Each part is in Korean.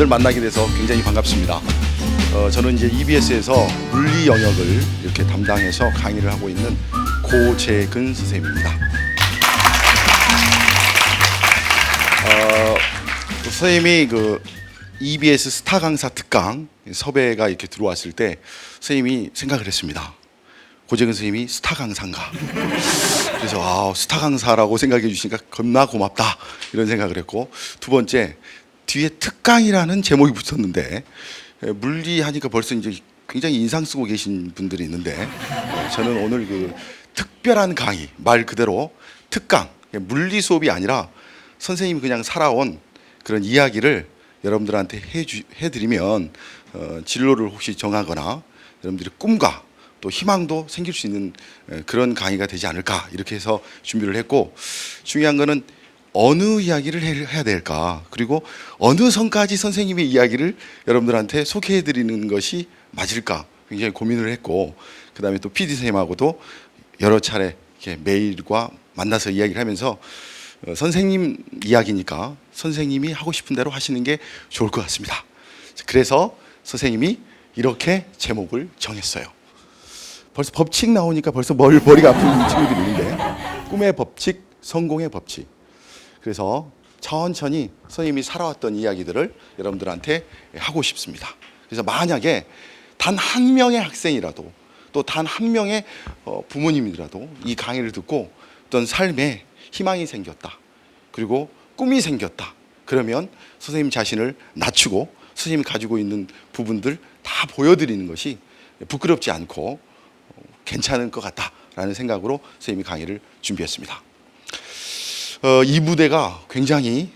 여러분들 만나게 돼서 굉장히 반갑습니다. 저는 이제 EBS에서 물리 영역을 이렇게 담당해서 강의를 하고 있는 고재근 선생님입니다. 선생님이 그 EBS 스타 강사 특강 섭외가 이렇게 들어왔을 때 선생님이 생각을 했습니다. 고재근 선생님이 스타 강사인가? 그래서 스타 강사라고 생각해 주시니까 겁나 고맙다 이런 생각을 했고, 두 번째 뒤에 특강이라는 제목이 붙었는데 물리하니까 벌써 이제 굉장히 인상 쓰고 계신 분들이 있는데 저는 오늘 그 특별한 강의, 말 그대로 특강, 물리 수업이 아니라 선생님이 그냥 살아온 그런 이야기를 여러분들한테 해드리면 진로를 혹시 정하거나 여러분들의 꿈과 또 희망도 생길 수 있는 그런 강의가 되지 않을까, 이렇게 해서 준비를 했고, 중요한 거는 어느 이야기를 해야 될까, 그리고 어느 선까지 선생님의 이야기를 여러분들한테 소개해 드리는 것이 맞을까 굉장히 고민을 했고, 그 다음에 또 PD 선생님하고도 여러 차례 이렇게 메일과 만나서 이야기를 하면서 선생님 이야기니까 선생님이 하고 싶은 대로 하시는 게 좋을 것 같습니다. 그래서 선생님이 이렇게 제목을 정했어요. 벌써 법칙 나오니까 벌써 머리가 아픈 친구들이 있는데, 꿈의 법칙, 성공의 법칙. 그래서 천천히 선생님이 살아왔던 이야기들을 여러분들한테 하고 싶습니다. 그래서 만약에 단 한 명의 학생이라도 또 단 한 명의 부모님이라도 이 강의를 듣고 어떤 삶에 희망이 생겼다, 그리고 꿈이 생겼다, 그러면 선생님 자신을 낮추고 선생님이 가지고 있는 부분들 다 보여드리는 것이 부끄럽지 않고 괜찮을 것 같다라는 생각으로 선생님이 강의를 준비했습니다. 이 무대가 굉장히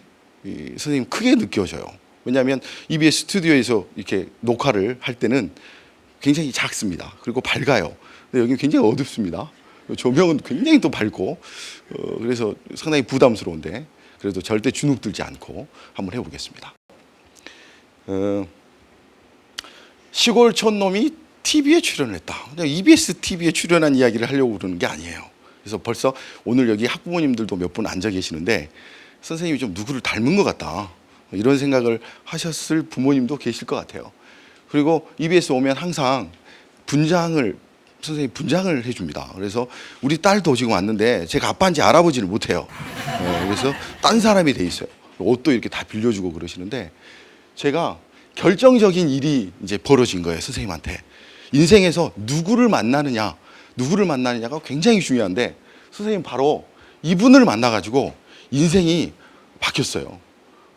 선생님 크게 느껴져요. 왜냐하면 EBS 스튜디오에서 이렇게 녹화를 할 때는 굉장히 작습니다. 그리고 밝아요. 근데 여기는 굉장히 어둡습니다. 조명은 굉장히 또 밝고, 그래서 상당히 부담스러운데 그래도 절대 주눅 들지 않고 한번 해보겠습니다. 시골 촌놈이 TV에 출연을 했다. 그냥 EBS TV에 출연한 이야기를 하려고 그러는 게 아니에요. 그래서 벌써 오늘 여기 학부모님들도 몇 분 앉아 계시는데 선생님이 좀 누구를 닮은 것 같다, 이런 생각을 하셨을 부모님도 계실 것 같아요. 그리고 EBS 오면 항상 선생님 분장을 해줍니다. 그래서 우리 딸도 지금 왔는데 제가 아빠인지 알아보지를 못해요. 그래서 딴 사람이 돼 있어요. 옷도 이렇게 다 빌려주고 그러시는데, 제가 결정적인 일이 이제 벌어진 거예요. 선생님한테 인생에서 누구를 만나느냐가 굉장히 중요한데, 선생님 바로 이분을 만나가지고 인생이 바뀌었어요.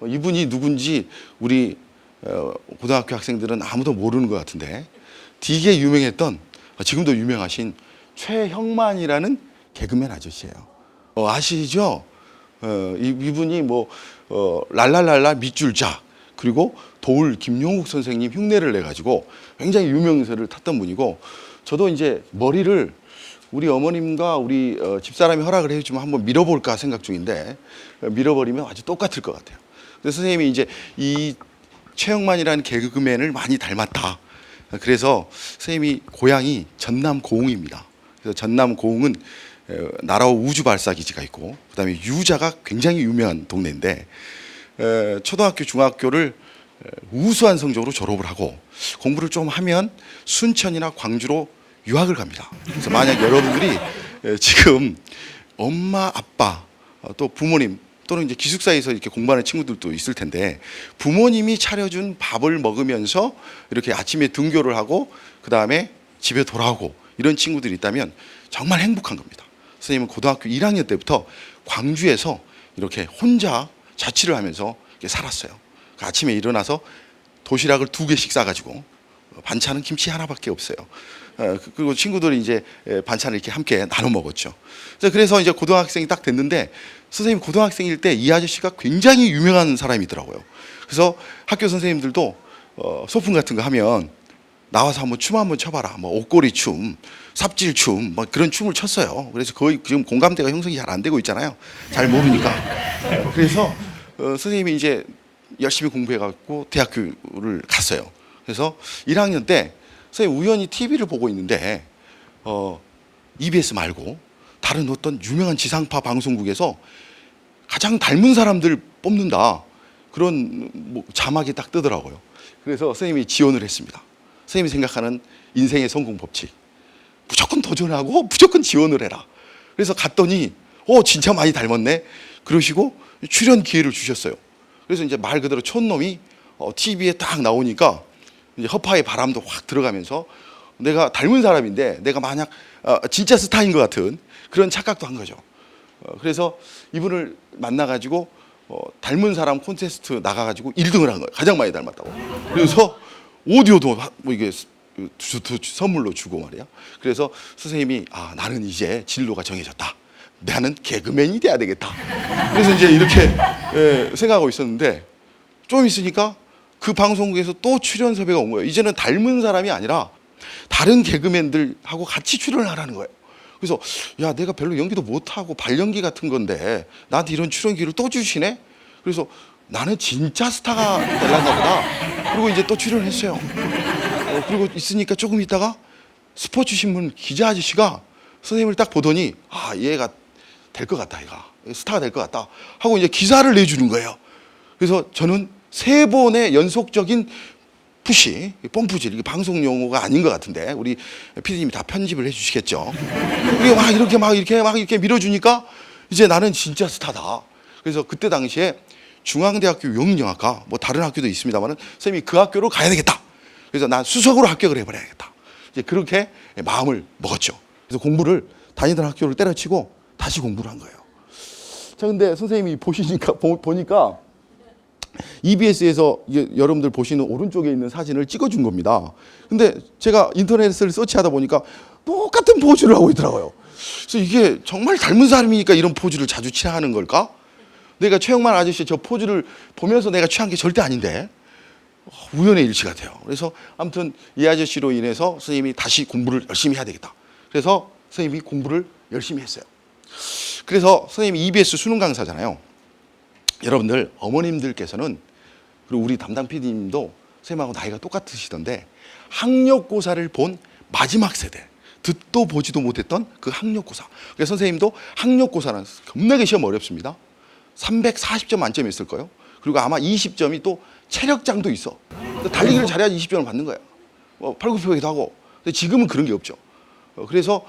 이분이 누군지 우리 고등학교 학생들은 아무도 모르는 것 같은데, 되게 유명했던, 지금도 유명하신 최형만이라는 개그맨 아저씨예요. 아시죠? 이분이 랄랄랄라 밑줄자, 그리고 도울 김용욱 선생님 흉내를 내가지고 굉장히 유명세를 탔던 분이고, 저도 이제 머리를 우리 어머님과 우리 집사람이 허락을 해주면 한번 밀어볼까 생각 중인데, 밀어버리면 아주 똑같을 것 같아요. 그래서 선생님이 이제 이 최영만이라는 개그맨을 많이 닮았다. 그래서 선생님이 고향이 전남 고흥입니다. 그래서 전남 고흥은 나라호 우주 발사기지가 있고, 그다음에 유자가 굉장히 유명한 동네인데, 초등학교 중학교를 우수한 성적으로 졸업을 하고 공부를 좀 하면 순천이나 광주로 유학을 갑니다. 그래서 만약 여러분들이 지금 엄마, 아빠, 또 부모님 또는 이제 기숙사에서 이렇게 공부하는 친구들도 있을 텐데, 부모님이 차려준 밥을 먹으면서 이렇게 아침에 등교를 하고 그 다음에 집에 돌아오고 이런 친구들이 있다면 정말 행복한 겁니다. 선생님은 고등학교 1학년 때부터 광주에서 이렇게 혼자 자취를 하면서 이렇게 살았어요. 아침에 일어나서 도시락을 2개씩 싸가지고, 반찬은 김치 하나밖에 없어요. 그리고 친구들이 이제 반찬을 이렇게 함께 나눠 먹었죠. 그래서 이제 고등학생이 딱 됐는데, 선생님 고등학생일 때 이 아저씨가 굉장히 유명한 사람이더라고요. 그래서 학교 선생님들도 소풍 같은 거 하면 나와서 한번 춤 한번 춰봐라, 옷걸이 춤, 삽질 춤, 그런 춤을 췄어요. 그래서 거의 지금 공감대가 형성이 잘 안 되고 있잖아요. 잘 모르니까. 그래서 선생님이 이제 열심히 공부해갖고 대학교를 갔어요. 그래서 1학년 때 선생님 우연히 TV를 보고 있는데 EBS 말고 다른 어떤 유명한 지상파 방송국에서 가장 닮은 사람들 뽑는다. 그런 뭐 자막이 딱 뜨더라고요. 그래서 선생님이 지원을 했습니다. 선생님이 생각하는 인생의 성공 법칙. 무조건 도전하고 무조건 지원을 해라. 그래서 갔더니 진짜 많이 닮았네. 그러시고 출연 기회를 주셨어요. 그래서 이제 말 그대로 촌놈이 TV에 딱 나오니까 이제 허파의 바람도 확 들어가면서 내가 닮은 사람인데 내가 만약 진짜 스타인 것 같은 그런 착각도 한 거죠. 그래서 이분을 만나가지고 닮은 사람 콘테스트 나가가지고 1등을 한 거예요. 가장 많이 닮았다고. 그래서 오디오도 뭐 이게 선물로 주고 말이야. 그래서 선생님이 나는 이제 진로가 정해졌다. 나는 개그맨이 돼야 되겠다. 그래서 이제 이렇게 생각하고 있었는데 좀 있으니까 그 방송국에서 또 출연 섭외가 온 거예요. 이제는 닮은 사람이 아니라 다른 개그맨들하고 같이 출연을 하라는 거예요. 그래서 야, 내가 별로 연기도 못하고 발연기 같은 건데 나한테 이런 출연 기회를 또 주시네? 그래서 나는 진짜 스타가 되려나 보다. 그리고 이제 또 출연을 했어요. 그리고 있으니까 조금 있다가 스포츠신문 기자 아저씨가 선생님을 딱 보더니 얘가 될 것 같다, 얘가 스타가 될 것 같다 하고 이제 기사를 내주는 거예요. 그래서 저는 3번의 연속적인 푸시, 펌프질, 이게 방송 용어가 아닌 것 같은데 우리 PD님이 다 편집을 해주시겠죠. 이게 막 이렇게 밀어주니까 이제 나는 진짜 스타다. 그래서 그때 당시에 중앙대학교 용인영화과 뭐 다른 학교도 있습니다만은 선생님이 그 학교로 가야 되겠다. 그래서 난 수석으로 합격을 해버려야겠다. 이제 그렇게 마음을 먹었죠. 그래서 공부를 다니던 학교를 때려치고 다시 공부를 한 거예요. 자, 근데 선생님이 보니까 EBS에서 여러분들 보시는 오른쪽에 있는 사진을 찍어준 겁니다. 근데 제가 인터넷을 서치하다 보니까 똑같은 포즈를 하고 있더라고요. 그래서 이게 정말 닮은 사람이니까 이런 포즈를 자주 취하는 걸까? 내가 최영만 아저씨 저 포즈를 보면서 내가 취한 게 절대 아닌데 우연의 일치 같아요. 그래서 아무튼 이 아저씨로 인해서 선생님이 다시 공부를 열심히 해야 되겠다. 그래서 선생님이 공부를 열심히 했어요. 그래서 선생님이 EBS 수능 강사잖아요. 여러분들 어머님들께서는 그리고 우리 담당 PD님도 선생님하고 나이가 똑같으시던데 학력고사를 본 마지막 세대, 듣도 보지도 못했던 그 학력고사. 그래서 선생님도 학력고사는 겁나게 시험 어렵습니다. 340점 만점이 있을 거예요. 그리고 아마 20점이 또 체력장도 있어. 달리기를 잘해야지 20점을 받는 거야. 팔굽혀펴기도 하고. 근데 지금은 그런 게 없죠. 그래서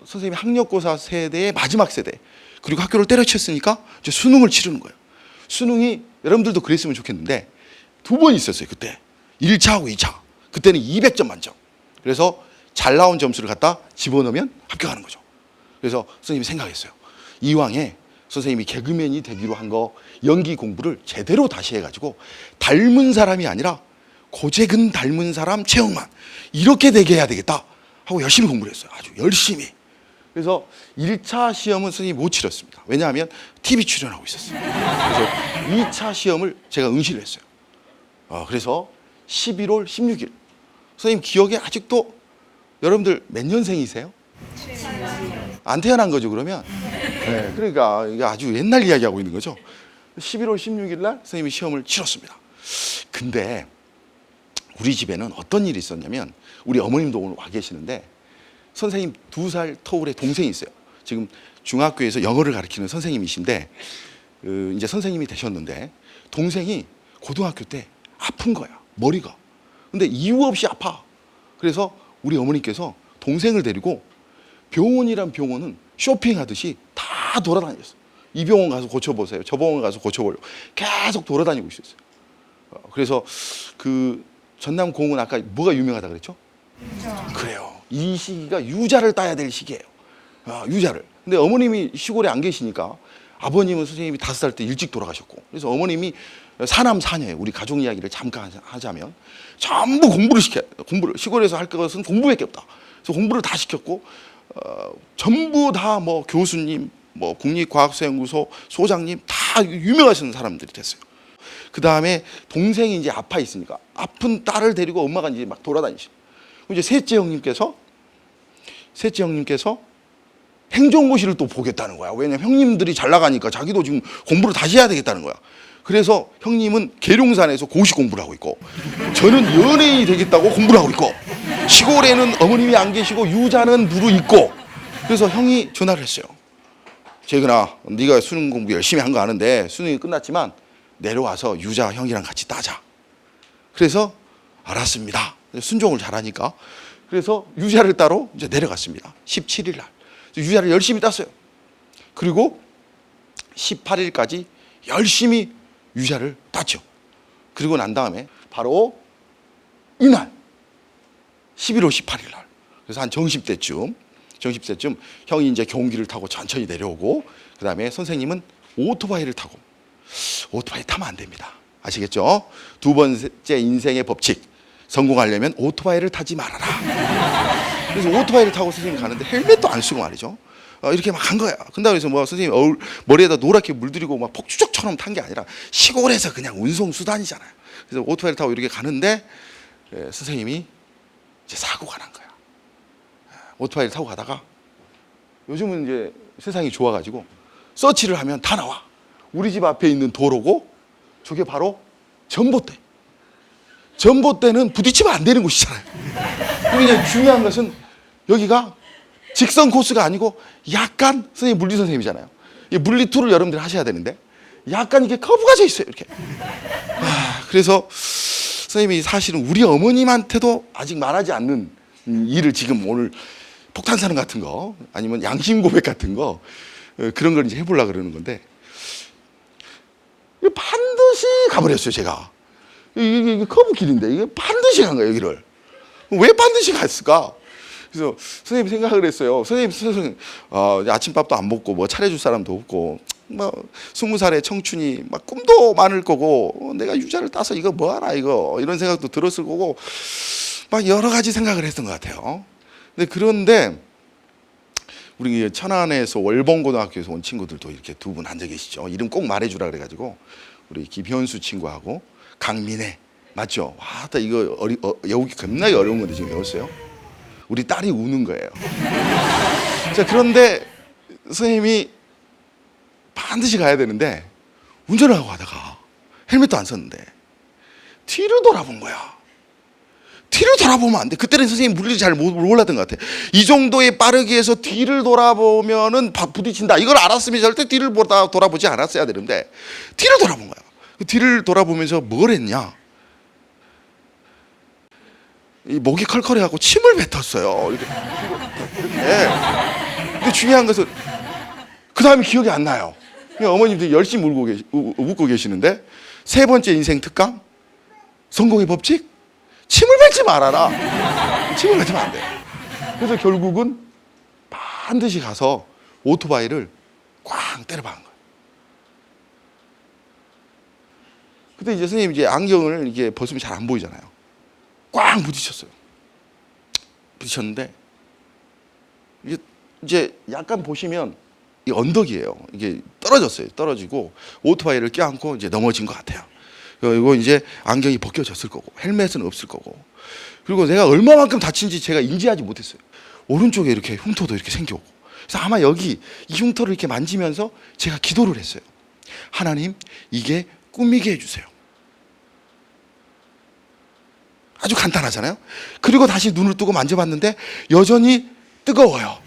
선생님이 학력고사 세대의 마지막 세대, 그리고 학교를 때려쳤으니까 이제 수능을 치르는 거예요. 수능이 여러분들도 그랬으면 좋겠는데 2번 있었어요. 그때 1차하고 2차. 그때는 200점 만점. 그래서 잘 나온 점수를 갖다 집어넣으면 합격하는 거죠. 그래서 선생님이 생각했어요. 이왕에 선생님이 개그맨이 되기로 한 거 연기 공부를 제대로 다시 해가지고 닮은 사람이 아니라 고재근 닮은 사람 최영만 이렇게 되게 해야 되겠다 하고 열심히 공부를 했어요. 아주 열심히. 그래서 1차 시험은 선생님이 못 치렀습니다. 왜냐하면 TV 출연하고 있었어요. 그래서 2차 시험을 제가 응시를 했어요. 그래서 11월 16일. 선생님 기억에 아직도 여러분들 몇 년생이세요? 안 태어난 거죠, 그러면? 네, 그러니까 이게 아주 옛날 이야기하고 있는 거죠. 11월 16일 날 선생님이 시험을 치렀습니다. 근데 우리 집에는 어떤 일이 있었냐면 우리 어머님도 오늘 와 계시는데 선생님 2살 터울의 동생이 있어요. 지금 중학교에서 영어를 가르치는 선생님이신데 이제 선생님이 되셨는데 동생이 고등학교 때 아픈 거야, 머리가. 근데 이유 없이 아파. 그래서 우리 어머니께서 동생을 데리고 병원이란 병원은 쇼핑하듯이 다 돌아다녔어요. 이 병원 가서 고쳐보세요. 저 병원 가서 고쳐보려고 계속 돌아다니고 있었어요. 그래서 그 전남 공은 아까 뭐가 유명하다 그랬죠? 유자. 그래요. 이 시기가 유자를 따야 될 시기예요. 유자를. 근데 어머님이 시골에 안 계시니까 아버님은 선생님이 5살 때 일찍 돌아가셨고 그래서 어머님이 사남 사녀예요. 우리 가족 이야기를 잠깐 하자면 전부 공부를 시켜요. 공부를 시골에서 할 것은 공부밖에 없다. 그래서 공부를 다 시켰고 전부 다 뭐 교수님, 뭐 국립과학수연구소 소장님 다 유명하신 사람들이 됐어요. 그 다음에 동생이 이제 아파 있으니까 아픈 딸을 데리고 엄마가 이제 막 돌아다니시고 이제 셋째 형님께서 행정고시를 또 보겠다는 거야. 왜냐면 형님들이 잘 나가니까 자기도 지금 공부를 다시 해야 되겠다는 거야. 그래서 형님은 계룡산에서 고시 공부를 하고 있고 저는 연예인이 되겠다고 공부를 하고 있고 시골에는 어머님이 안 계시고 유자는 누루 있고 그래서 형이 전화를 했어요. 재근아, 네가 수능 공부 열심히 한 거 아는데 수능이 끝났지만 내려와서 유자 형이랑 같이 따자. 그래서 알았습니다. 순종을 잘하니까. 그래서 유자를 따러 이제 내려갔습니다. 17일 날. 유자를 열심히 땄어요. 그리고 18일까지 열심히 유자를 땄죠. 그리고 난 다음에 바로 이날 11월 18일 날. 그래서 한 정십대쯤 형이 이제 경운기를 타고 천천히 내려오고, 그 다음에 선생님은 오토바이를 타고. 오토바이 타면 안 됩니다. 아시겠죠? 두 번째 인생의 법칙. 성공하려면 오토바이를 타지 말아라. 그래서 오토바이를 타고 선생님이 가는데 헬멧도 안 쓰고 말이죠. 이렇게 막 간 거야. 근다고 해서 뭐 선생님 머리에다 노랗게 물들이고 막 폭주족처럼 탄 게 아니라 시골에서 그냥 운송수단이잖아요. 그래서 오토바이를 타고 이렇게 가는데 선생님이 이제 사고가 난 거야. 오토바이를 타고 가다가, 요즘은 이제 세상이 좋아가지고 서치를 하면 다 나와. 우리 집 앞에 있는 도로고, 저게 바로 전봇대. 전봇대는 부딪히면 안 되는 곳이잖아요. 그리고 이제 중요한 것은 여기가 직선 코스가 아니고 약간, 선생님 물리 선생님이잖아요. 이 물리 툴을 여러분들이 하셔야 되는데 약간 이게 커브가 져 있어요. 이렇게. 그래서 선생님이 사실은 우리 어머님한테도 아직 말하지 않는 일을 지금 오늘 폭탄사는 같은 거, 아니면 양심 고백 같은 거, 그런 걸 이제 해보려고 그러는 건데, 반드시 가버렸어요, 제가. 이게 커브 길인데, 이게 반드시 간 거예요, 여기를. 왜 반드시 갔을까? 그래서 선생님이 생각을 했어요. 선생님, 아침밥도 안 먹고, 뭐 차려줄 사람도 없고, 뭐 20살의 청춘이 막 꿈도 많을 거고, 내가 유자를 따서 이거 뭐하나, 이런 생각도 들었을 거고, 막 여러 가지 생각을 했던 것 같아요. 그런데 우리 천안에서 월봉고등학교에서 온 친구들도 이렇게 두 분 앉아 계시죠. 이름 꼭 말해주라 그래가지고 우리 김현수 친구하고 강민혜, 맞죠? 와, 나 이거 여기 겁나게 어려운 건데 지금 외웠어요. 우리 딸이 우는 거예요. 자, 그런데 선생님이 반드시 가야 되는데 운전을 하고 가다가 헬멧도 안 썼는데 뒤를 돌아본 거야. 뒤를 돌아보면 안 돼. 그때는 선생님 물리를 잘 몰랐던 것 같아. 이 정도의 빠르기에서 뒤를 돌아보면은 부딪힌다. 이걸 알았으면 절대 뒤를 돌아보지 않았어야 되는데 뒤를 돌아본 거야. 뒤를 돌아보면서 뭘 했냐? 이 목이 컬컬해갖고 침을 뱉었어요. 이렇게. 근데 중요한 것은 그 다음에 기억이 안 나요. 어머님들이 열심히 웃고 계시는데, 세 번째 인생 특강, 성공의 법칙, 침을 뱉지 말아라. 침을 뱉으면 안 돼. 그래서 결국은 반드시 가서 오토바이를 꽝 때려 박은 거예요. 그때 이제 선생님 이제 안경을 이게 벗으면 잘 안 보이잖아요. 꽝 부딪혔어요. 부딪혔는데 이제 약간 보시면 이 언덕이에요. 이게 떨어졌어요. 떨어지고 오토바이를 껴안고 이제 넘어진 것 같아요. 이거 이제 안경이 벗겨졌을 거고 헬멧은 없을 거고, 그리고 내가 얼마만큼 다친지 제가 인지하지 못했어요. 오른쪽에 이렇게 흉터도 이렇게 생겨오고, 그래서 아마 여기 이 흉터를 이렇게 만지면서 제가 기도를 했어요. 하나님, 이게 꾸미게 해주세요. 아주 간단하잖아요. 그리고 다시 눈을 뜨고 만져봤는데 여전히 뜨거워요.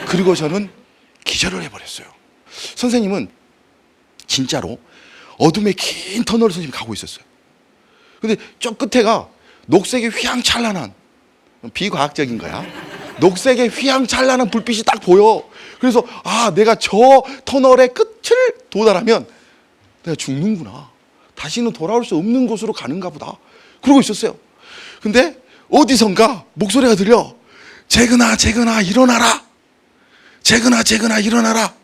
그리고 저는 기절을 해버렸어요. 선생님은 진짜로 어둠의 긴 터널을 선생님이 가고 있었어요. 근데 저 끝에가 녹색의 휘황찬란한, 비과학적인 거야, 녹색의 휘황찬란한 불빛이 딱 보여. 그래서 내가 저 터널의 끝을 도달하면 내가 죽는구나, 다시는 돌아올 수 없는 곳으로 가는가 보다, 그러고 있었어요. 근데 어디선가 목소리가 들려. 재근아, 재근아, 일어나라. 재근아, 재근아, 일어나라.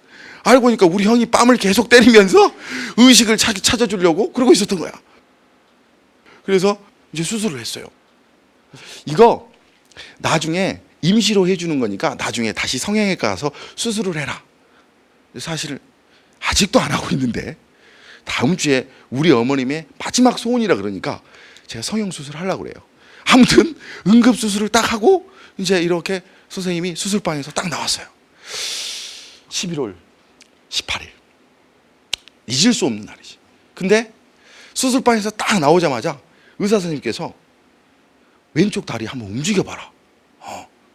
알고 보니까 우리 형이 뺨을 계속 때리면서 의식을 찾아주려고 그러고 있었던 거야. 그래서 이제 수술을 했어요. 이거 나중에 임시로 해주는 거니까 나중에 다시 성형외과 가서 수술을 해라. 사실 아직도 안 하고 있는데 다음 주에 우리 어머님의 마지막 소원이라 그러니까 제가 성형수술을 하려고 그래요. 아무튼 응급수술을 딱 하고 이제 이렇게 선생님이 수술방에서 딱 나왔어요. 11월 18일. 잊을 수 없는 날이지. 근데 수술방에서 딱 나오자마자 의사 선생님께서 왼쪽 다리 한번 움직여봐라.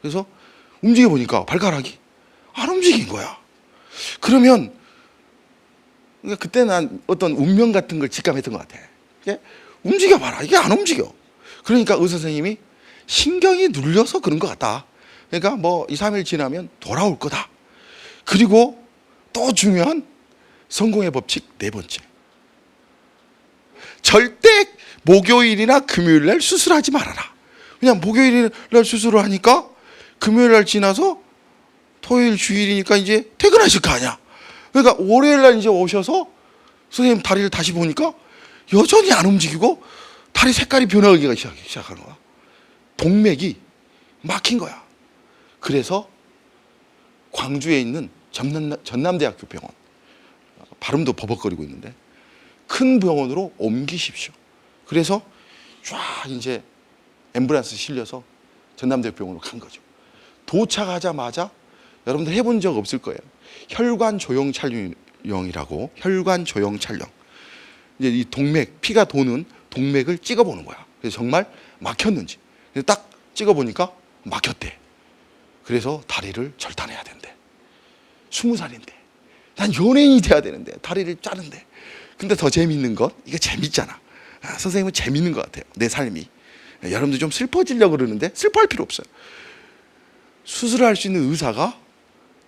그래서 움직여보니까 발가락이 안 움직인 거야. 그러면 그러니까 그때 난 어떤 운명 같은 걸 직감했던 것 같아. 이게 움직여봐라. 이게 안 움직여. 그러니까 의사 선생님이 신경이 눌려서 그런 것 같다. 그러니까 뭐 2, 3일 지나면 돌아올 거다. 그리고 또 중요한 성공의 법칙 네 번째. 절대 목요일이나 금요일 날 수술하지 말아라. 그냥 목요일 날 수술을 하니까 금요일 날 지나서 토요일 주일이니까 이제 퇴근하실 거 아니야. 그러니까 월요일 날 이제 오셔서 선생님 다리를 다시 보니까 여전히 안 움직이고 다리 색깔이 변하기 시작하는 거야. 동맥이 막힌 거야. 그래서 광주에 있는 전남대학교 병원, 발음도 버벅거리고 있는데 큰 병원으로 옮기십시오. 그래서 쫙 이제 앰뷸런스 실려서 전남대학교 병원으로 간 거죠. 도착하자마자 여러분들 해본 적 없을 거예요. 혈관 조형 촬영이라고. 혈관 조형 촬영. 이제 이 동맥, 피가 도는 동맥을 찍어보는 거야. 그래서 정말 막혔는지. 그래서 딱 찍어보니까 막혔대. 그래서 다리를 절단해야 된대. 20살인데. 난 연예인이 돼야 되는데 다리를 자른대. 근데 더 재밌는 건 이게 재밌잖아. 선생님은 재밌는 것 같아요. 내 삶이. 여러분들 좀 슬퍼지려고 그러는데 슬퍼할 필요 없어요. 수술할 수 있는 의사가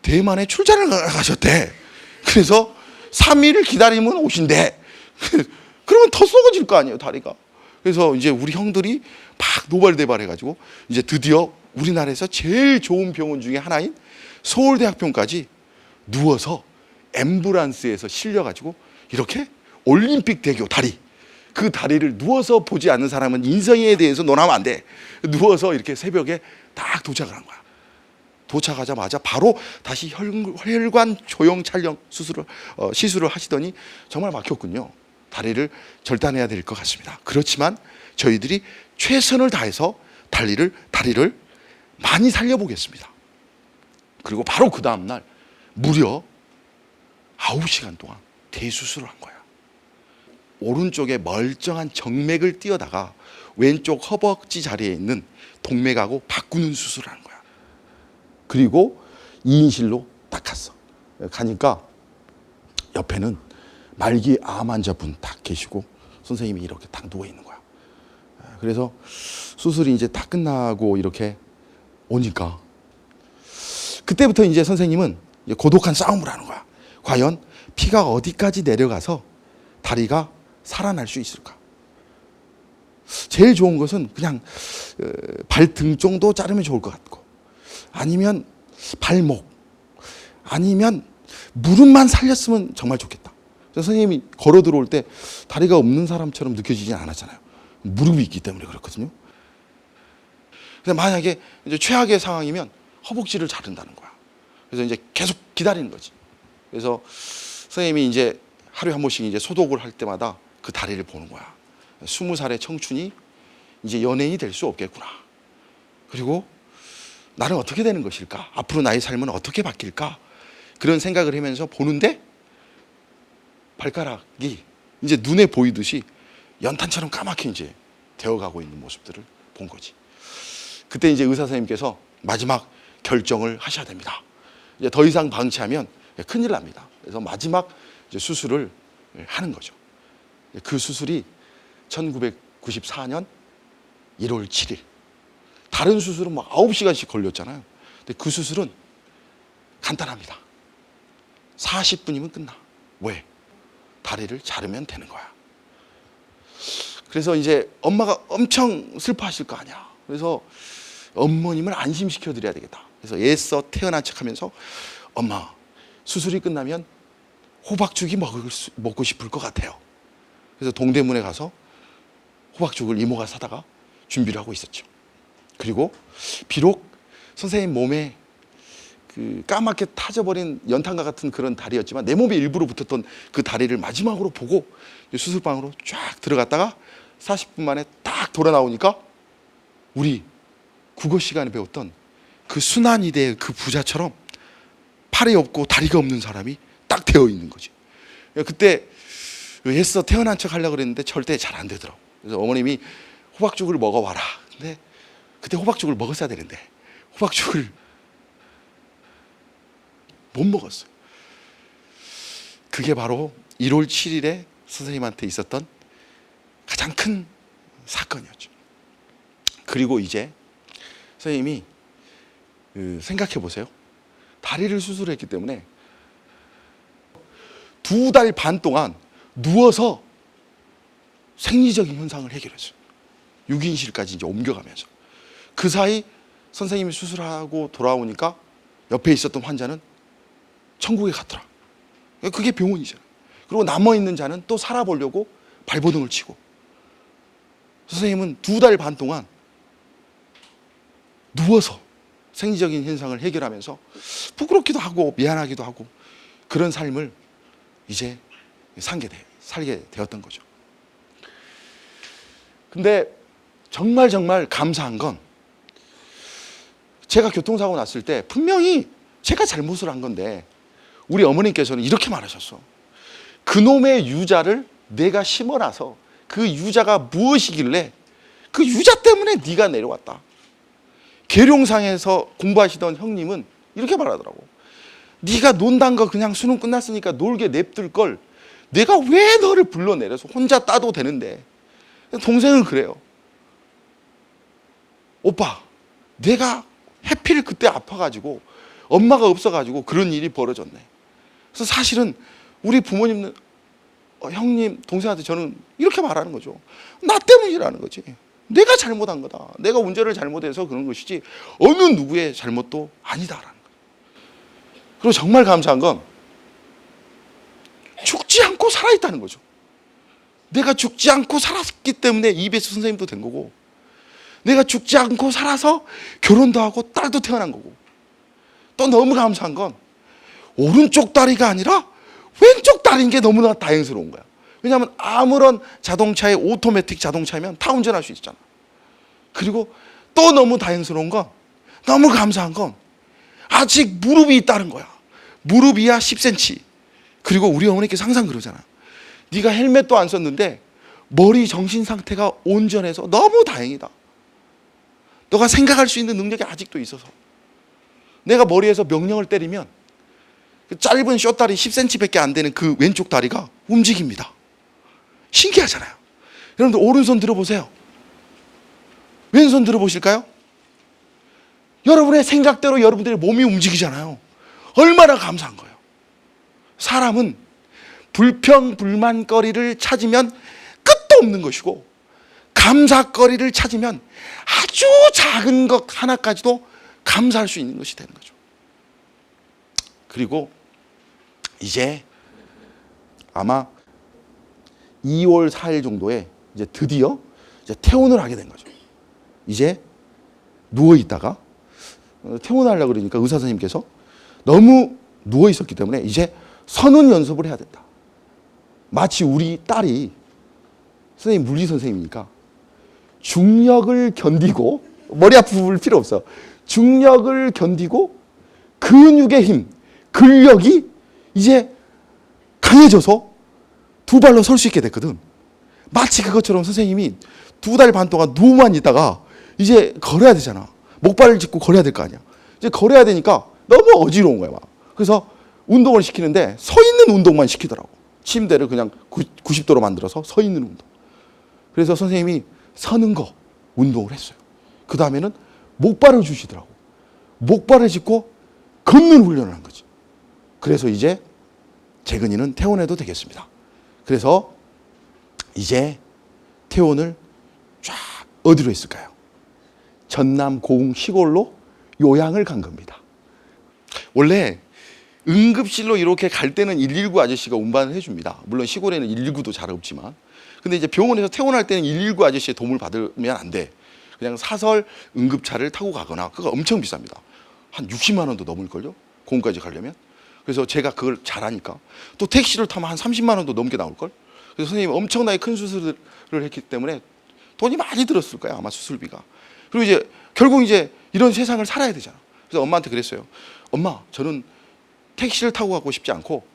대만에 출장을 가셨대. 그래서 3일을 기다리면 오신대. 그러면 더 썩어질 거 아니에요, 다리가. 그래서 이제 우리 형들이 막 노발대발해가지고 이제 드디어 우리나라에서 제일 좋은 병원 중에 하나인 서울대학병까지 누워서 앰뷸런스에서 실려가지고 이렇게 올림픽 대교 다리, 그 다리를 누워서 보지 않는 사람은 인성에 대해서 논하면 안 돼. 누워서 이렇게 새벽에 딱 도착을 한 거야. 도착하자마자 바로 다시 혈관 조형 촬영 시술을 하시더니 정말 막혔군요. 다리를 절단해야 될 것 같습니다. 그렇지만 저희들이 최선을 다해서 다리를 많이 살려보겠습니다. 그리고 바로 그 다음날 무려 9시간 동안 대수술을 한 거야. 오른쪽에 멀쩡한 정맥을 띄어다가 왼쪽 허벅지 자리에 있는 동맥하고 바꾸는 수술을 하는 거야. 그리고 2인실로 딱 갔어. 가니까 옆에는 말기 암 환자분 딱 계시고 선생님이 이렇게 딱 누워 있는 거야. 그래서 수술이 이제 다 끝나고 이렇게 오니까 그때부터 이제 선생님은 이제 고독한 싸움을 하는 거야. 과연 피가 어디까지 내려가서 다리가 살아날 수 있을까? 제일 좋은 것은 그냥 발등 정도 자르면 좋을 것 같고, 아니면 발목, 아니면 무릎만 살렸으면 정말 좋겠다. 선생님이 걸어 들어올 때 다리가 없는 사람처럼 느껴지지 않았잖아요. 무릎이 있기 때문에 그렇거든요. 근데 만약에 이제 최악의 상황이면 허벅지를 자른다는 거야. 그래서 이제 계속 기다리는 거지. 그래서 선생님이 이제 하루에 한 번씩 이제 소독을 할 때마다 그 다리를 보는 거야. 20살의 청춘이 이제 연예인이 될 수 없겠구나. 그리고 나는 어떻게 되는 것일까? 앞으로 나의 삶은 어떻게 바뀔까? 그런 생각을 하면서 보는데 발가락이 이제 눈에 보이듯이 연탄처럼 까맣게 이제 되어가고 있는 모습들을 본 거지. 그때 이제 의사 선생님께서 마지막 결정을 하셔야 됩니다. 이제 더 이상 방치하면 큰일 납니다. 그래서 마지막 이제 수술을 하는 거죠. 그 수술이 1994년 1월 7일. 다른 수술은 막 9시간씩 걸렸잖아요. 근데 그 수술은 간단합니다. 40분이면 끝나. 왜? 다리를 자르면 되는 거야. 그래서 이제 엄마가 엄청 슬퍼하실 거 아니야. 그래서 어머님을 안심시켜 드려야 되겠다. 그래서 애써 태어난 척하면서 엄마, 수술이 끝나면 호박죽이 먹고 싶을 것 같아요. 그래서 동대문에 가서 호박죽을 이모가 사다가 준비를 하고 있었죠. 그리고 비록 선생님 몸에 그 까맣게 타져버린 연탄과 같은 그런 다리였지만 내 몸에 일부러 붙었던 그 다리를 마지막으로 보고 수술방으로 쫙 들어갔다가 40분 만에 딱 돌아 나오니까 우리 국어 시간에 배웠던 그 순환이대 그 부자처럼 팔이 없고 다리가 없는 사람이 딱 되어 있는 거지. 그때 애써 태어난 척 하려고 그랬는데 절대 잘 안 되더라고. 그래서 어머님이 호박죽을 먹어와라. 근데 그때 호박죽을 먹었어야 되는데 호박죽을 못 먹었어요. 그게 바로 1월 7일에 선생님한테 있었던 가장 큰 사건이었죠. 그리고 이제 선생님이 생각해 보세요. 다리를 수술했기 때문에 2달 반 동안 누워서 생리적인 현상을 해결했어요. 6인실까지 이제 옮겨가면서. 그 사이 선생님이 수술하고 돌아오니까 옆에 있었던 환자는 천국에 갔더라. 그게 병원이잖아요. 그리고 남아있는 자는 또 살아보려고 발버둥을 치고. 선생님은 2달 반 동안 누워서 생리적인 현상을 해결하면서 부끄럽기도 하고 미안하기도 하고 그런 삶을 이제 살게 되었던 거죠. 근데 정말 감사한 건 제가 교통사고 났을 때 분명히 제가 잘못을 한 건데 우리 어머님께서는 이렇게 말하셨어. 그놈의 유자를 내가 심어놔서 그 유자가 무엇이길래 그 유자 때문에 네가 내려왔다. 계룡상에서 공부하시던 형님은 이렇게 말하더라고. 네가 논단 거 그냥 수능 끝났으니까 놀게 냅둘 걸 내가 왜 너를 불러내려서 혼자 따도 되는데. 동생은 그래요. 오빠, 내가 해필 그때 아파가지고 엄마가 없어가지고 그런 일이 벌어졌네. 그래서 사실은 우리 부모님은 형님, 동생한테 저는 이렇게 말하는 거죠. 나 때문이라는 거지. 내가 잘못한 거다. 내가 운전을 잘못해서 그런 것이지 어느 누구의 잘못도 아니다라는 거예요. 그리고 정말 감사한 건 죽지 않고 살아있다는 거죠. 내가 죽지 않고 살았기 때문에 EBS 선생님도 된 거고, 내가 죽지 않고 살아서 결혼도 하고 딸도 태어난 거고, 또 너무 감사한 건 오른쪽 다리가 아니라 왼쪽 다리인 게 너무나 다행스러운 거야. 왜냐하면 아무런 자동차의 오토매틱 자동차면 다 운전할 수 있잖아. 그리고 또 너무 다행스러운 건, 너무 감사한 건 아직 무릎이 있다는 거야. 무릎이야 10cm. 그리고 우리 어머니께서 항상 그러잖아. 네가 헬멧도 안 썼는데 머리 정신 상태가 온전해서 너무 다행이다. 너가 생각할 수 있는 능력이 아직도 있어서. 내가 머리에서 명령을 때리면 그 짧은 숏다리 10cm밖에 안 되는 그 왼쪽 다리가 움직입니다. 신기하잖아요. 여러분들 오른손 들어보세요. 왼손 들어보실까요? 여러분의 생각대로 여러분들의 몸이 움직이잖아요. 얼마나 감사한 거예요. 사람은 불평불만거리를 찾으면 끝도 없는 것이고, 감사거리를 찾으면 아주 작은 것 하나까지도 감사할 수 있는 것이 되는 거죠. 그리고 이제 아마 2월 4일 정도에 이제 드디어 이제 퇴원을 하게 된 거죠. 이제 누워 있다가 퇴원하려고 그러니까 의사 선생님께서 너무 누워 있었기 때문에 이제 서는 연습을 해야 된다. 마치 우리 딸이, 선생님 물리 선생님이니까 중력을 견디고, 머리 아플 필요 없어. 중력을 견디고 근육의 힘, 근력이 이제 강해져서 2발로 설 수 있게 됐거든. 마치 그것처럼 선생님이 2달 반 동안 누워만 있다가 이제 걸어야 되잖아. 목발을 짚고 걸어야 될 거 아니야. 이제 걸어야 되니까 너무 어지러운 거야. 막. 그래서 운동을 시키는데 서 있는 운동만 시키더라고. 침대를 그냥 90도로 만들어서 서 있는 운동. 그래서 선생님이 서는 거 운동을 했어요. 그 다음에는 목발을 주시더라고. 목발을 짚고 걷는 훈련을 한 거지. 그래서 이제 재근이는 퇴원해도 되겠습니다. 그래서 이제 퇴원을 쫙 어디로 했을까요? 전남 고흥 시골로 요양을 간 겁니다. 원래 응급실로 이렇게 갈 때는 119 아저씨가 운반을 해줍니다. 물론 시골에는 119도 잘 없지만. 근데 이제 병원에서 퇴원할 때는 119 아저씨의 도움을 받으면 안 돼. 그냥 사설 응급차를 타고 가거나, 그거 엄청 비쌉니다. 한 60만 원도 넘을걸요? 공까지 가려면. 그래서 제가 그걸 잘하니까 또 택시를 타면 한 30만 원도 넘게 나올걸? 그래서 선생님이 엄청나게 큰 수술을 했기 때문에 돈이 많이 들었을 거야, 아마 수술비가. 그리고 이제 결국 이제 이런 세상을 살아야 되잖아. 그래서 엄마한테 그랬어요. 엄마, 저는 택시를 타고 가고 싶지 않고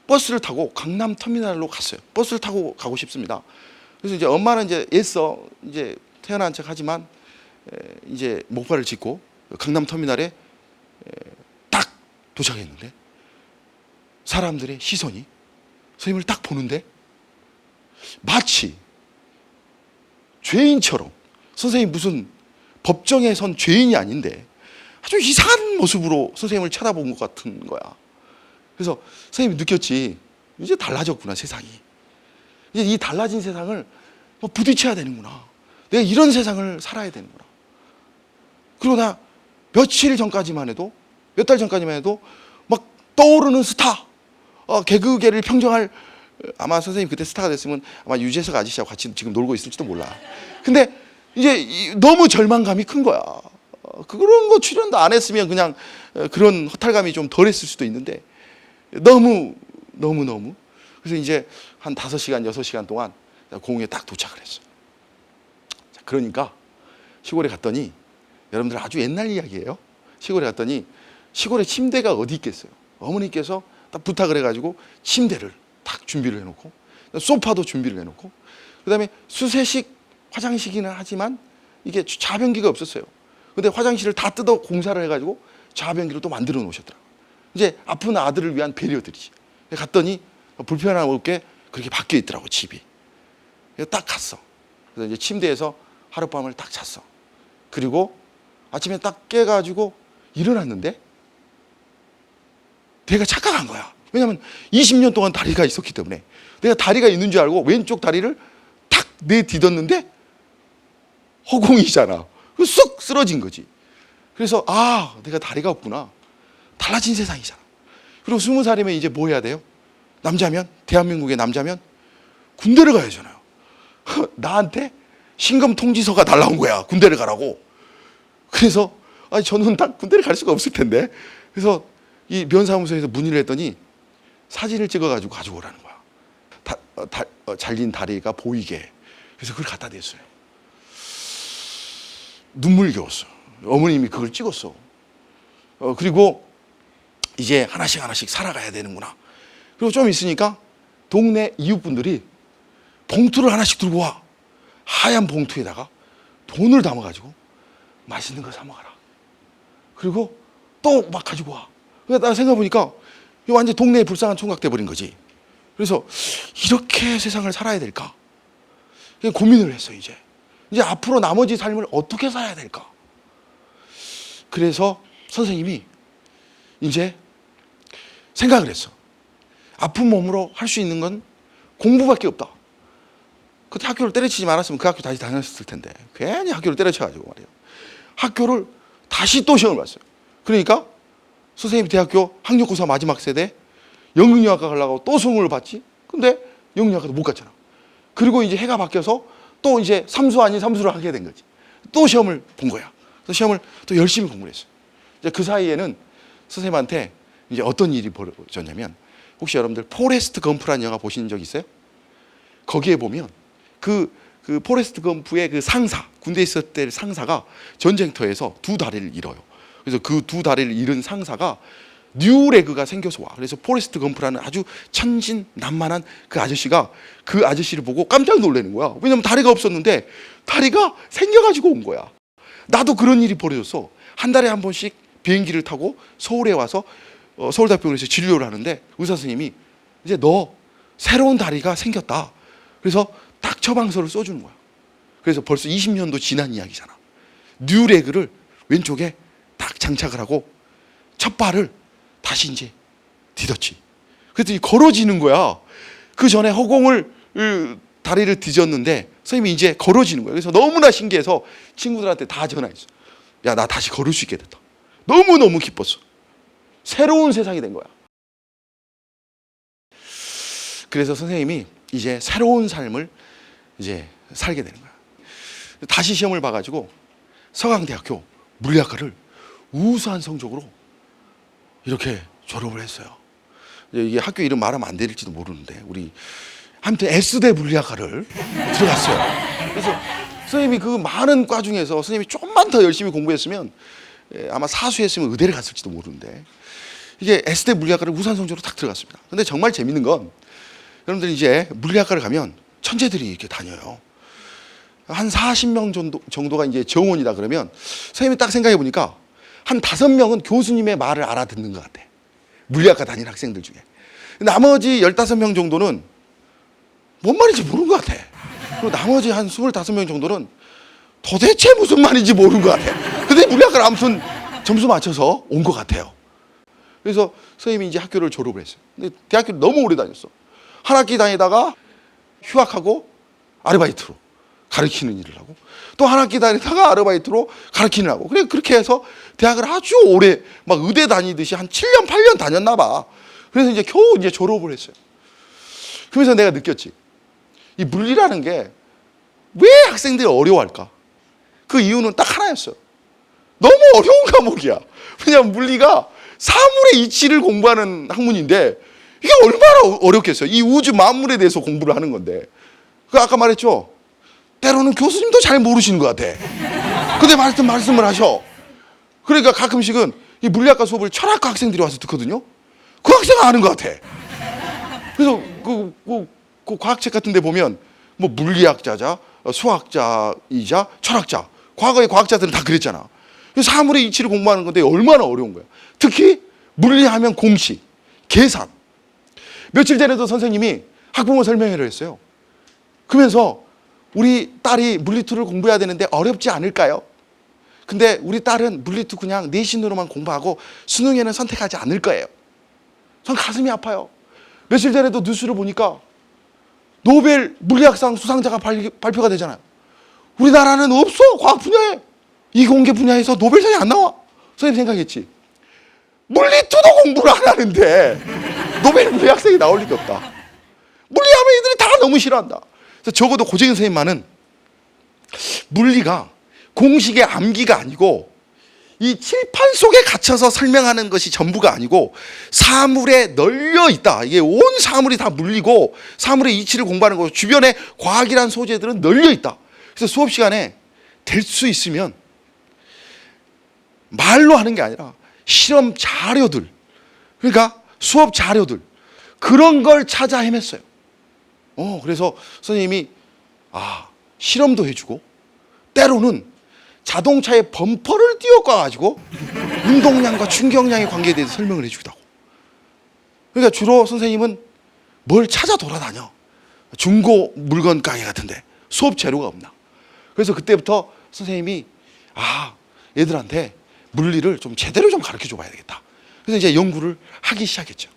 버스를 타고 강남 터미널로 갔어요. 버스를 타고 가고 싶습니다. 그래서 이제 엄마는 이제 애써 이제 태어난 척 하지만 이제 목발을 짚고 강남 터미널에 딱 도착했는데 사람들의 시선이 선생님을 딱 보는데 마치 죄인처럼, 선생님 무슨 법정에 선 죄인이 아닌데 아주 이상한 모습으로 선생님을 쳐다본 것 같은 거야. 그래서 선생님이 느꼈지. 이제 달라졌구나, 세상이. 이제 이 달라진 세상을 부딪혀야 되는구나. 내가 이런 세상을 살아야 되는구나. 그리고 나 며칠 전까지만 해도, 몇 달 전까지만 해도 막 떠오르는 스타, 개그계를 평정할, 아마 선생님 그때 스타가 됐으면 아마 유재석 아저씨하고 같이 지금 놀고 있을지도 몰라. 근데 이제 너무 절망감이 큰 거야. 그런 거 출연도 안 했으면 그냥 그런 허탈감이 좀 덜했을 수도 있는데 너무. 그래서 이제 한 5시간, 6시간 동안 공에 딱 도착을 했어. 그러니까 시골에 갔더니, 여러분들 아주 옛날 이야기예요. 시골에 갔더니 시골에 침대가 어디 있겠어요. 어머니께서 딱 부탁을 해가지고 침대를 딱 준비를 해놓고, 소파도 준비를 해놓고, 그 다음에 수세식 화장실이긴 하지만 이게 자변기가 없었어요. 근데 화장실을 다 뜯어 공사를 해가지고 자변기를 또 만들어 놓으셨더라고요. 이제 아픈 아들을 위한 배려들이지. 갔더니 불편함 없게 그렇게 바뀌어 있더라고, 집이. 딱 갔어. 그래서 이제 침대에서 하룻밤을 딱 잤어. 그리고 아침에 딱 깨가지고 일어났는데 내가 착각한 거야. 왜냐면 20년 동안 다리가 있었기 때문에 내가 다리가 있는 줄 알고 왼쪽 다리를 탁 내딛었는데 허공이잖아. 쑥 쓰러진 거지. 그래서 내가 다리가 없구나. 달라진 세상이잖아. 그리고 20살이면 이제 뭐 해야 돼요? 남자면, 대한민국의 남자면 군대를 가야 하잖아요. 나한테 신검 통지서가 날라온 거야. 군대를 가라고. 그래서 저는 딱 군대를 갈 수가 없을 텐데. 그래서 이 면사무소에서 문의를 했더니 사진을 찍어가지고 가져오라는 거야. 잘린 다리가 보이게. 그래서 그걸 갖다 댔어요. 눈물겨웠어. 어머님이 그걸 찍었어. 그리고 이제 하나씩 살아가야 되는구나. 그리고 좀 있으니까 동네 이웃분들이 봉투를 하나씩 들고 와. 하얀 봉투에다가 돈을 담아가지고 맛있는 거 사 먹어라. 그리고 또 막 가지고 와. 그러니까 나 생각해보니까 이거 완전 동네에 불쌍한 총각 돼버린 거지. 그래서 이렇게 세상을 살아야 될까? 고민을 했어, 이제 앞으로 나머지 삶을 어떻게 살아야 될까? 그래서 선생님이 이제 생각을 했어. 아픈 몸으로 할 수 있는 건 공부밖에 없다. 그때 학교를 때려치지 말았으면 그 학교 다시 다녔을 텐데 괜히 학교를 때려쳐가지고 말이에요. 학교를 다시 또 시험을 봤어요. 그러니까 선생님 대학교 학력고사 마지막 세대 연극영화과 가려고 또 수능을 봤지. 근데 연극영화과도 못 갔잖아. 그리고 이제 해가 바뀌어서 또 이제 삼수 아닌 삼수를 하게 된 거지. 또 시험을 본 거야. 그래서 시험을 또 열심히 공부를 했어요. 이제 그 사이에는 선생님한테 이제 어떤 일이 벌어졌냐면, 혹시 여러분들 포레스트 검프라는 영화 보신 적 있어요? 거기에 보면 그 포레스트 검프의 그 상사, 군대에 있을 때 상사가 전쟁터에서 두 다리를 잃어요. 그래서 그 두 다리를 잃은 상사가 뉴레그가 생겨서 와. 그래서 포레스트 검프라는 아주 천진난만한 그 아저씨가 그 아저씨를 보고 깜짝 놀라는 거야. 왜냐면 다리가 없었는데 다리가 생겨가지고 온 거야. 나도 그런 일이 벌어졌어. 한 달에 한 번씩 비행기를 타고 서울에 와서 서울대병원에서 진료를 하는데 의사 선생님이 이제 너 새로운 다리가 생겼다. 그래서 딱 처방서를 써주는 거야. 그래서 벌써 20년도 지난 이야기잖아. 뉴레그를 왼쪽에 딱 장착을 하고 첫 발을 다시 이제 디뎠지. 그랬더니 걸어지는 거야. 그 전에 허공을 다리를 뒤졌는데 선생님이 이제 걸어지는 거야. 그래서 너무나 신기해서 친구들한테 다 전화했어. 야, 나 다시 걸을 수 있게 됐다. 너무너무 기뻤어. 새로운 세상이 된 거야. 그래서 선생님이 이제 새로운 삶을 이제 살게 되는 거야. 다시 시험을 봐가지고 서강대학교 물리학과를 우수한 성적으로 이렇게 졸업을 했어요. 이게 학교 이름 말하면 안 될지도 모르는데 우리 아무튼 S대 물리학과를 들어갔어요. 그래서 선생님이 그 많은 과 중에서 선생님이 조금만 더 열심히 공부했으면 아마 사수했으면 의대를 갔을지도 모르는데 이게 S대 물리학과를 우수한 성적으로 딱 들어갔습니다. 근데 정말 재밌는 건 여러분들 이제 물리학과를 가면 천재들이 이렇게 다녀요. 한 40명 정도가 이제 정원이다 그러면 선생님이 딱 생각해 보니까 한 5명은 교수님의 말을 알아듣는 것 같아. 물리학과 다니는 학생들 중에. 나머지 15명 정도는 뭔 말인지 모르는 것 같아. 그리고 나머지 한 25명 정도는 도대체 무슨 말인지 모르는 것 같아. 근데 물리학과를 아무튼 점수 맞춰서 온 것 같아요. 그래서 선생님이 이제 학교를 졸업을 했어요. 근데 대학교를 너무 오래 다녔어. 한 학기 다니다가 휴학하고 아르바이트로 가르치는 일을 하고, 또 한 학기 다니다가 아르바이트로 가르치는 하고, 그래 그렇게 해서 대학을 아주 오래 막 의대 다니듯이 한 7년 8년 다녔나 봐. 그래서 이제 겨우 이제 졸업을 했어요. 그러면서 내가 느꼈지. 이 물리라는 게 왜 학생들이 어려워할까? 그 이유는 딱 하나였어요. 너무 어려운 과목이야. 왜냐하면 물리가 사물의 이치를 공부하는 학문인데 이게 얼마나 어렵겠어요. 이 우주 만물에 대해서 공부를 하는 건데. 그 아까 말했죠. 때로는 교수님도 잘 모르시는 것 같아. 근데 말씀을 하셔. 그러니까 가끔씩은 이 물리학과 수업을 철학과 학생들이 와서 듣거든요. 그 학생은 아는 것 같아. 그래서 그 과학책 같은 데 보면 뭐 물리학자자, 수학자이자 철학자. 과거의 과학자들은 다 그랬잖아. 사물의 이치를 공부하는 건데 얼마나 어려운 거야. 특히 물리하면 공식, 계산. 며칠 전에도 선생님이 학부모 설명회를 했어요. 그러면서 우리 딸이 물리2를 공부해야 되는데 어렵지 않을까요? 근데 우리 딸은 물리2 그냥 내신으로만 공부하고 수능에는 선택하지 않을 거예요. 전 가슴이 아파요. 며칠 전에도 뉴스를 보니까 노벨 물리학상 수상자가 발표가 되잖아요. 우리나라는 없어. 과학 분야에. 이공계 분야에서 노벨상이 안 나와. 선생님 생각했지. 물리2도 공부를 안 하는데 노벨 물리학상이 나올 리가 없다. 물리하면 애들이 다 너무 싫어한다. 그래서 적어도 고재근 선생님만은 물리가 공식의 암기가 아니고 이 칠판 속에 갇혀서 설명하는 것이 전부가 아니고 사물에 널려 있다. 이게 온 사물이 다 물리고 사물의 이치를 공부하는 거고 주변에 과학이라는 소재들은 널려 있다. 그래서 수업 시간에 될 수 있으면 말로 하는 게 아니라 실험 자료들, 그러니까 수업 자료들 그런 걸 찾아 헤맸어요. 그래서 선생님이 실험도 해주고 때로는 자동차의 범퍼를 띄워가지고 운동량과 충격량의 관계에 대해서 설명을 해주기도 하고. 그러니까 주로 선생님은 뭘 찾아 돌아다녀. 중고 물건 가게 같은데 수업 재료가 없나. 그래서 그때부터 선생님이 얘들한테 물리를 좀 제대로 좀 가르쳐 줘봐야 되겠다. 그래서 이제 연구를 하기 시작했죠.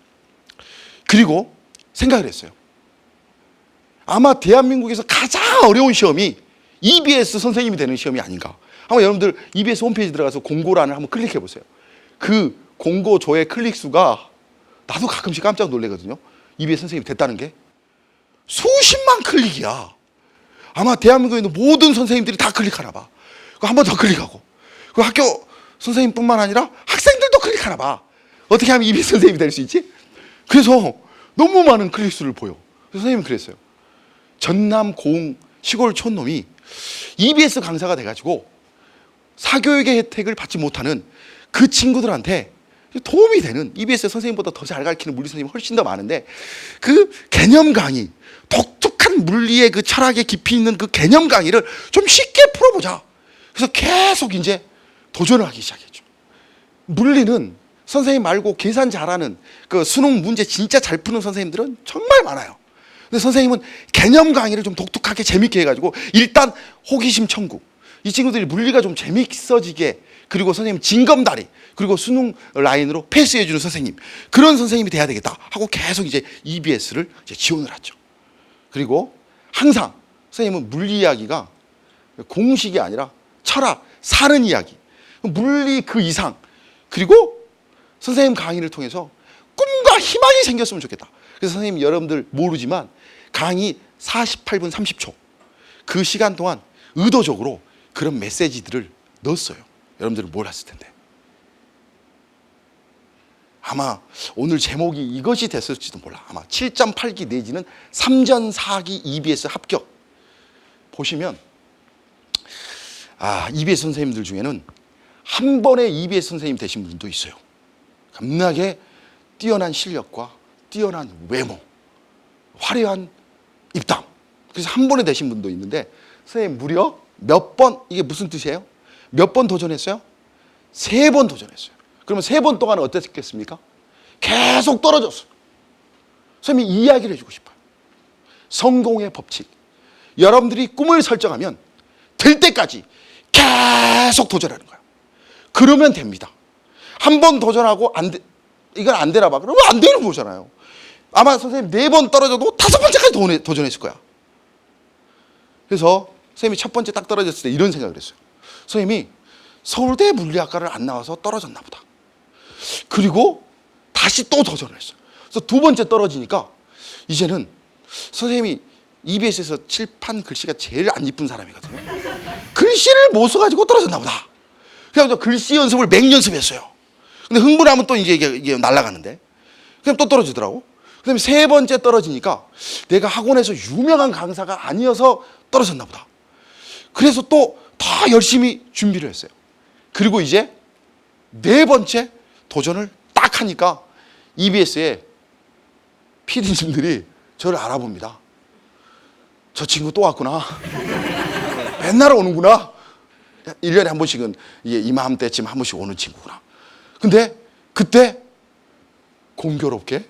그리고 생각을 했어요. 아마 대한민국에서 가장 어려운 시험이 EBS 선생님이 되는 시험이 아닌가. 한번 여러분들 EBS 홈페이지 들어가서 공고란을 한번 클릭해 보세요. 그 공고 조회 클릭 수가 나도 가끔씩 깜짝 놀래거든요. EBS 선생님이 됐다는 게 수십만 클릭이야. 아마 대한민국에 있는 모든 선생님들이 다 클릭하나 봐. 한 번 더 클릭하고. 그 학교 선생님뿐만 아니라 학생들도 클릭하나 봐. 어떻게 하면 EBS 선생님이 될 수 있지? 그래서 너무 많은 클릭 수를 보여. 그래서 선생님은 그랬어요. 전남 고흥 시골 촌놈이 EBS 강사가 돼가지고 사교육의 혜택을 받지 못하는 그 친구들한테 도움이 되는 EBS 선생님보다 더 잘 가르치는 물리 선생님이 훨씬 더 많은데 그 개념 강의, 독특한 물리의 그 철학의 깊이 있는 그 개념 강의를 좀 쉽게 풀어보자. 그래서 계속 이제 도전을 하기 시작했죠. 물리는 선생님 말고 계산 잘하는 그 수능 문제 진짜 잘 푸는 선생님들은 정말 많아요. 근데 선생님은 개념 강의를 좀 독특하게 재밌게 해가지고 일단 호기심 천국. 이 친구들이 물리가 좀 재밌어지게, 그리고 선생님 징검다리, 그리고 수능 라인으로 패스해주는 선생님, 그런 선생님이 돼야 되겠다 하고 계속 이제 EBS를 이제 지원을 하죠. 그리고 항상 선생님은 물리 이야기가 공식이 아니라 철학, 사는 이야기, 물리 그 이상, 그리고 선생님 강의를 통해서 꿈과 희망이 생겼으면 좋겠다. 그래서 선생님 여러분들 모르지만 강의 48분 30초 그 시간 동안 의도적으로 그런 메시지들을 넣었어요. 여러분들은 몰랐을 텐데. 아마 오늘 제목이 이것이 됐을지도 몰라. 아마 7.8기 내지는 3전 4기 EBS 합격. 보시면 EBS 선생님들 중에는 한 번에 EBS 선생님 되신 분도 있어요. 겁나게 뛰어난 실력과 뛰어난 외모, 화려한 입담. 그래서 한 번에 되신 분도 있는데 선생님 무려 몇 번, 이게 무슨 뜻이에요? 몇 번 도전했어요? 3번 도전했어요. 그러면 3번 동안 어땠겠습니까? 계속 떨어졌어요. 선생님이 이 이야기를 해주고 싶어요. 성공의 법칙. 여러분들이 꿈을 설정하면 될 때까지 계속 도전하는 거예요. 그러면 됩니다. 한 번 도전하고 이건 안 되나 봐. 그러면 안 되는 거잖아요. 아마 선생님 4번 떨어져도 5번째까지 도전했을 거야. 그래서 선생님이 첫 번째 딱 떨어졌을 때 이런 생각을 했어요. 선생님이 서울대 물리학과를 안 나와서 떨어졌나 보다. 그리고 다시 또 도전을 했어요. 그래서 2번째 떨어지니까 이제는 선생님이 EBS에서 칠판 글씨가 제일 안 이쁜 사람이거든요. 글씨를 못 써가지고 떨어졌나 보다. 그래서 글씨 연습을 맹연습했어요. 근데 흥분하면 또 이게 날아가는데. 그럼 또 떨어지더라고. 그 다음에 3번째 떨어지니까 내가 학원에서 유명한 강사가 아니어서 떨어졌나 보다. 그래서 또 더 열심히 준비를 했어요. 그리고 이제 4번째 도전을 딱 하니까 EBS의 PD님들이 저를 알아봅니다. 저 친구 또 왔구나. 맨날 오는구나. 1년에 한 번씩은 이맘때쯤 한 번씩 오는 친구구나. 근데 그때 공교롭게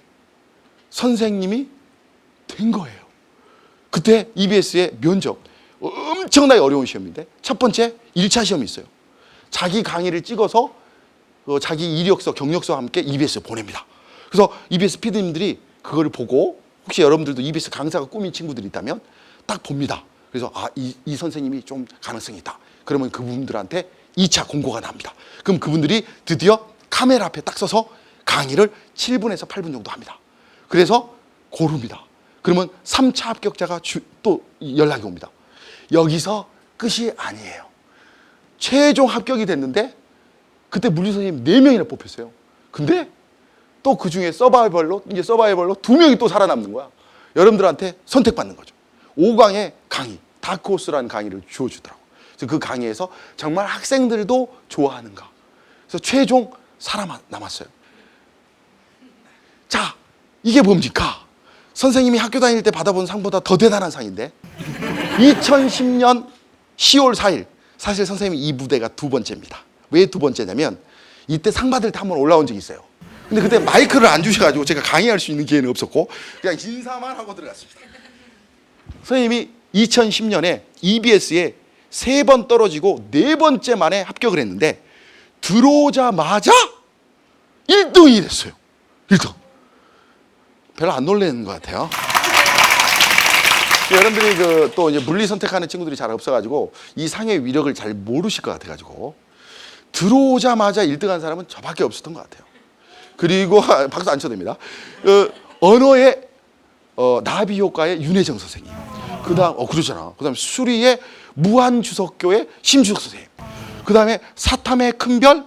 선생님이 된 거예요. 그때 EBS의 면접, 엄청나게 어려운 시험인데 첫 번째 1차 시험이 있어요. 자기 강의를 찍어서 자기 이력서, 경력서와 함께 EBS에 보냅니다. 그래서 EBS PD님들이 그걸 보고 혹시 여러분들도 EBS 강사가 꿈인 친구들이 있다면 딱 봅니다. 그래서 이 선생님이 좀 가능성이 있다. 그러면 그분들한테 2차 공고가 납니다. 그럼 그분들이 드디어 카메라 앞에 딱 서서 강의를 7분에서 8분 정도 합니다. 그래서 고릅니다. 그러면 3차 합격자가 또 연락이 옵니다. 여기서 끝이 아니에요. 최종 합격이 됐는데 그때 물리선생님 4명이나 뽑혔어요. 근데 또 그 중에 서바이벌로 2명이 또 살아남는 거야. 여러분들한테 선택받는 거죠. 5강의 강의, 다크호스라는 강의를 주어주더라고. 그래서 그 강의에서 정말 학생들도 좋아하는가. 그래서 최종 살아남았어요. 자, 이게 뭡니까? 선생님이 학교 다닐 때 받아본 상보다 더 대단한 상인데 2010년 10월 4일 사실 선생님이 이 무대가 2번째입니다. 왜 2번째냐면 이때 상 받을 때 한번 올라온 적이 있어요. 근데 그때 마이크를 안 주셔가지고 제가 강의할 수 있는 기회는 없었고 그냥 인사만 하고 들어갔습니다. 선생님이 2010년에 EBS에 3번 떨어지고 4번째 만에 합격을 했는데 들어오자마자 1등이 됐어요. 1등. 별로 안 놀라는 것 같아요. 여러분들이 또 이제 물리 선택하는 친구들이 잘 없어가지고 이 상의 위력을 잘 모르실 것 같아가지고 들어오자마자 1등한 사람은 저밖에 없었던 것 같아요. 그리고 박수 안 쳐도 됩니다. 언어의 나비 효과의 윤혜정 선생님. 그다음 그러잖아. 그다음 수리의 무한주석교의 심주석 선생님. 그다음에 사탐의 큰별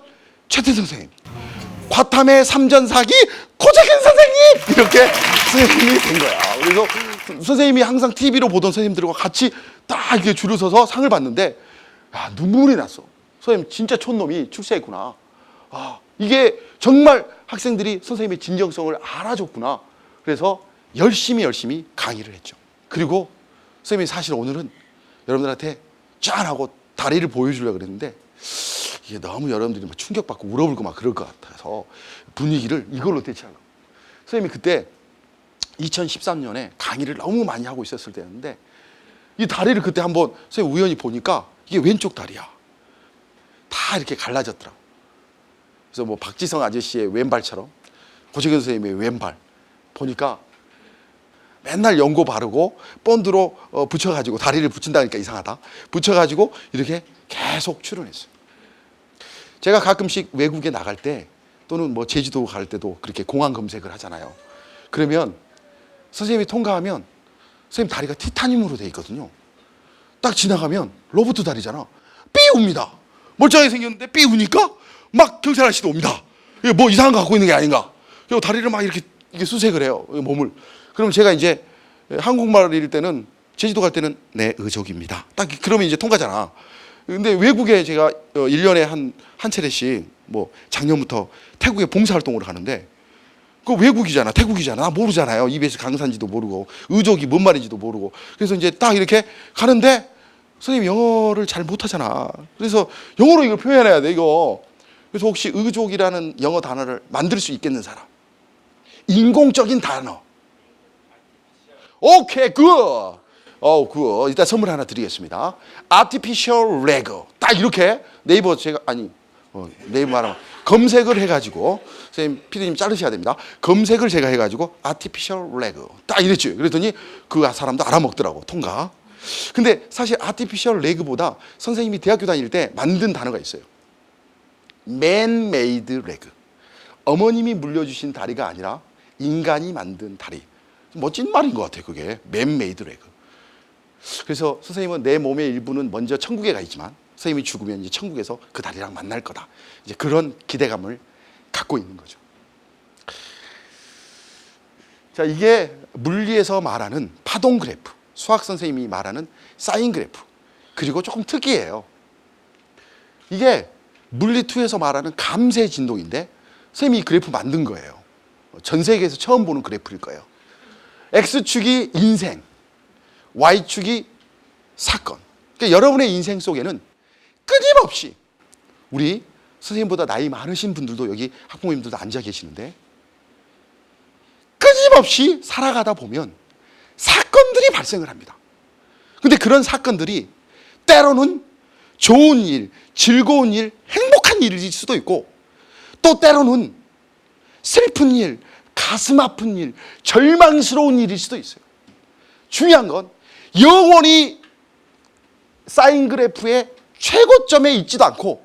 최태성 선생님. 과탐의 삼전사기 고재근 선생님. 이렇게 선생님이 된 거야. 그래서 선생님이 항상 TV로 보던 선생님들과 같이 딱 이렇게 줄을 서서 상을 받는데 눈물이 났어. 선생님 진짜 촌놈이 출세했구나. 이게 정말 학생들이 선생님의 진정성을 알아줬구나. 그래서 열심히 강의를 했죠. 그리고 선생님이 사실 오늘은 여러분들한테 짠하고 다리를 보여주려고 그랬는데 이게 너무 여러분들이 막 충격받고 울어불고 막 그럴 것 같아서 분위기를 이걸로 대체하려고. 선생님이 그때 2013년에 강의를 너무 많이 하고 있었을 때였는데 이 다리를 그때 한번 선생님 우연히 보니까 이게 왼쪽 다리야. 다 이렇게 갈라졌더라. 그래서 뭐 박지성 아저씨의 왼발처럼 고재근 선생님의 왼발 보니까 맨날 연고 바르고 본드로 붙여가지고 다리를 붙인다니까 이상하다. 붙여가지고 이렇게 계속 출연했어요. 제가 가끔씩 외국에 나갈 때 또는 뭐 제주도 갈 때도 그렇게 공항 검색을 하잖아요. 그러면 선생님이 통과하면 선생님 다리가 티타늄으로 돼 있거든요. 딱 지나가면 로봇 다리잖아. 삐웁니다. 멀쩡하게 생겼는데 삐우니까 막 경찰 아저씨도 옵니다. 이게 뭐 이상한 거 갖고 있는 게 아닌가. 그리고 다리를 막 이렇게 수색을 해요. 몸을. 그럼 제가 이제 한국말일 때는 제주도 갈 때는 네, 의족입니다. 딱 그러면 이제 통과잖아. 근데 외국에 제가 1년에 한 차례씩 뭐 작년부터 태국에 봉사활동으로 가는데 그 외국이잖아. 태국이잖아. 나 모르잖아요. EBS 강사인지도 모르고 의족이 뭔 말인지도 모르고. 그래서 이제 딱 이렇게 가는데 선생님 영어를 잘 못하잖아. 그래서 영어로 이걸 표현해야 돼 이거. 그래서 혹시 의족이라는 영어 단어를 만들 수 있겠는 사람? 인공적인 단어. 오케이, 굿. 굿. 일단 선물 하나 드리겠습니다. Artificial leg. 딱 이렇게 네이버 네이버 말하면 검색을 해가지고, 선생님, 피디님 자르셔야 됩니다. 검색을 제가 해가지고 Artificial leg. 딱 이랬죠. 그랬더니 그 사람도 알아먹더라고, 통과. 근데 사실 Artificial leg보다 선생님이 대학교 다닐 때 만든 단어가 있어요. Man-made leg. 어머님이 물려주신 다리가 아니라 인간이 만든 다리. 멋진 말인 것 같아요, 그게. Man-made leg. 그래서 선생님은 내 몸의 일부는 먼저 천국에 가 있지만 선생님이 죽으면 이제 천국에서 그 다리랑 만날 거다. 이제 그런 기대감을 갖고 있는 거죠. 자, 이게 물리에서 말하는 파동 그래프, 수학 선생님이 말하는 사인 그래프. 그리고 조금 특이해요. 이게 물리2에서 말하는 감세 진동인데 선생님이 이 그래프 만든 거예요. 전 세계에서 처음 보는 그래프일 거예요. X축이 인생, Y축이 사건. 그러니까 여러분의 인생 속에는 끊임없이, 우리 선생님보다 나이 많으신 분들도 여기 학부모님들도 앉아 계시는데, 끊임없이 살아가다 보면 사건들이 발생을 합니다. 근데 그런 사건들이 때로는 좋은 일, 즐거운 일, 행복한 일일 수도 있고, 또 때로는 슬픈 일, 가슴 아픈 일, 절망스러운 일일 수도 있어요. 중요한 건 영원히 사인 그래프의 최고점에 있지도 않고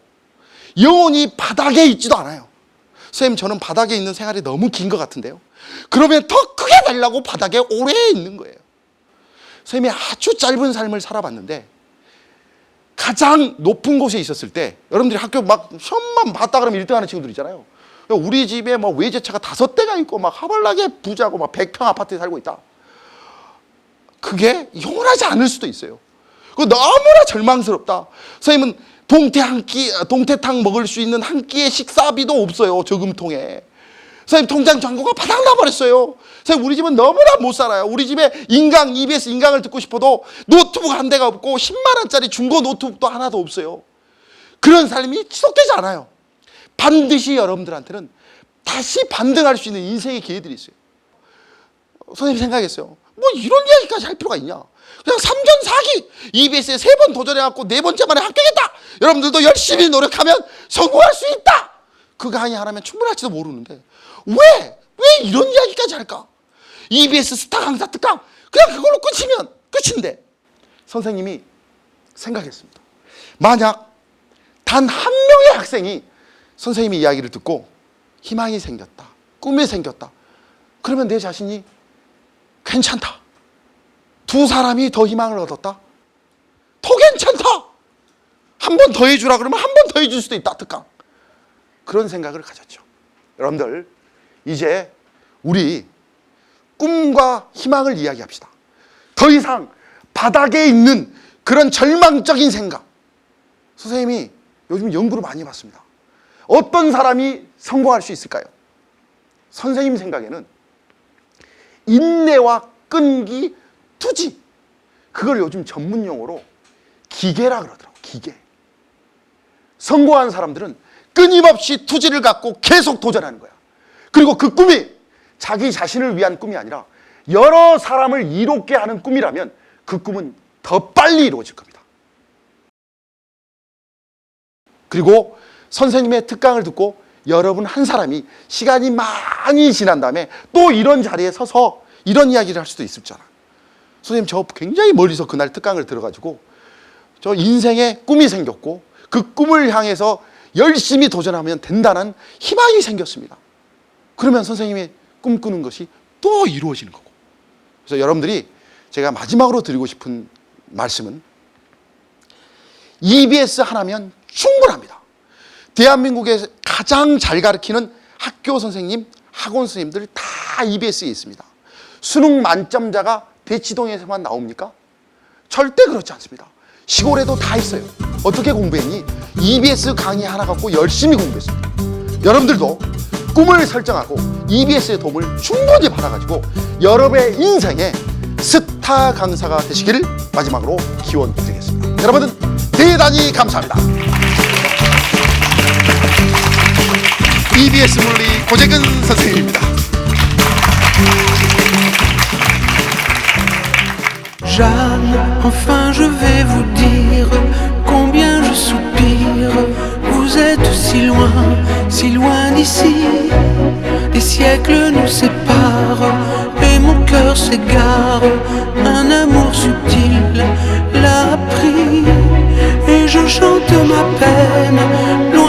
영원히 바닥에 있지도 않아요. 선생님, 저는 바닥에 있는 생활이 너무 긴 것 같은데요. 그러면 더 크게 되려고 바닥에 오래 있는 거예요. 선생님이 아주 짧은 삶을 살아봤는데 가장 높은 곳에 있었을 때, 여러분들이 학교 막 시험만 봤다 그러면 1등 하는 친구들 있잖아요. 우리 집에 뭐 외제차가 5대가 있고 막 하발나게 부자고 막 100평 아파트에 살고 있다. 그게 영원하지 않을 수도 있어요. 그거 너무나 절망스럽다. 선생님은 동태탕 먹을 수 있는 한 끼의 식사비도 없어요, 저금통에. 선생님 통장 잔고가 바닥 나버렸어요. 선생님, 우리 집은 너무나 못 살아요. 우리 집에 EBS 인강을 듣고 싶어도 노트북 한 대가 없고 10만 원짜리 중고 노트북도 하나도 없어요. 그런 삶이 지속되지 않아요. 반드시 여러분들한테는 다시 반등할 수 있는 인생의 기회들이 있어요. 선생님이 생각했어요. 뭐 이런 이야기까지 할 필요가 있냐. 그냥 3전 4기 EBS에 3번 도전해갖고 4번째 만에 합격했다. 여러분들도 열심히 노력하면 성공할 수 있다. 그 강의 하나면 충분할지도 모르는데 왜 이런 이야기까지 할까? EBS 스타 강사 특강 그냥 그걸로 끝이면 끝인데, 선생님이 생각했습니다. 만약 단 한 명의 학생이 선생님의 이야기를 듣고 희망이 생겼다, 꿈이 생겼다, 그러면 내 자신이 괜찮다. 2사람이 더 희망을 얻었다. 더 괜찮다. 한 번 더 해주라 그러면 한 번 더 해줄 수도 있다, 특강. 그런 생각을 가졌죠. 여러분들, 이제 우리 꿈과 희망을 이야기합시다. 더 이상 바닥에 있는 그런 절망적인 생각. 선생님이 요즘 연구를 많이 해봤습니다. 어떤 사람이 성공할 수 있을까요? 선생님 생각에는 인내와 끈기, 투지. 그걸 요즘 전문 용어로 기계라 그러더라고요. 기계. 성공한 사람들은 끊임없이 투지를 갖고 계속 도전하는 거야. 그리고 그 꿈이 자기 자신을 위한 꿈이 아니라 여러 사람을 이롭게 하는 꿈이라면 그 꿈은 더 빨리 이루어질 겁니다. 그리고 선생님의 특강을 듣고 여러분 한 사람이 시간이 많이 지난 다음에 또 이런 자리에 서서 이런 이야기를 할 수도 있었잖아. 선생님, 저 굉장히 멀리서 그날 특강을 들어가지고 저 인생에 꿈이 생겼고 그 꿈을 향해서 열심히 도전하면 된다는 희망이 생겼습니다. 그러면 선생님이 꿈꾸는 것이 또 이루어지는 거고. 그래서 여러분들이, 제가 마지막으로 드리고 싶은 말씀은 EBS 하나면 충분합니다. 대한민국에 가장 잘 가르치는 학교 선생님, 학원 선생님들 다 EBS에 있습니다. 수능 만점자가 대치동에서만 나옵니까? 절대 그렇지 않습니다. 시골에도 다 있어요. 어떻게 공부했니? EBS 강의 하나 갖고 열심히 공부했습니다. 여러분들도 꿈을 설정하고 EBS의 도움을 충분히 받아가지고 여러분의 인생에 스타 강사가 되시기를 마지막으로 기원 드리겠습니다. 여러분들 대단히 감사합니다. EBS 물리 고재근 선생님입니다. Jeanne, enfin je vais vous dire combien je soupire. Vous êtes si loin d'ici. Les siècles nous séparent et mon cœur s'égare. Un amour subtil l'a pris et je chante ma peine.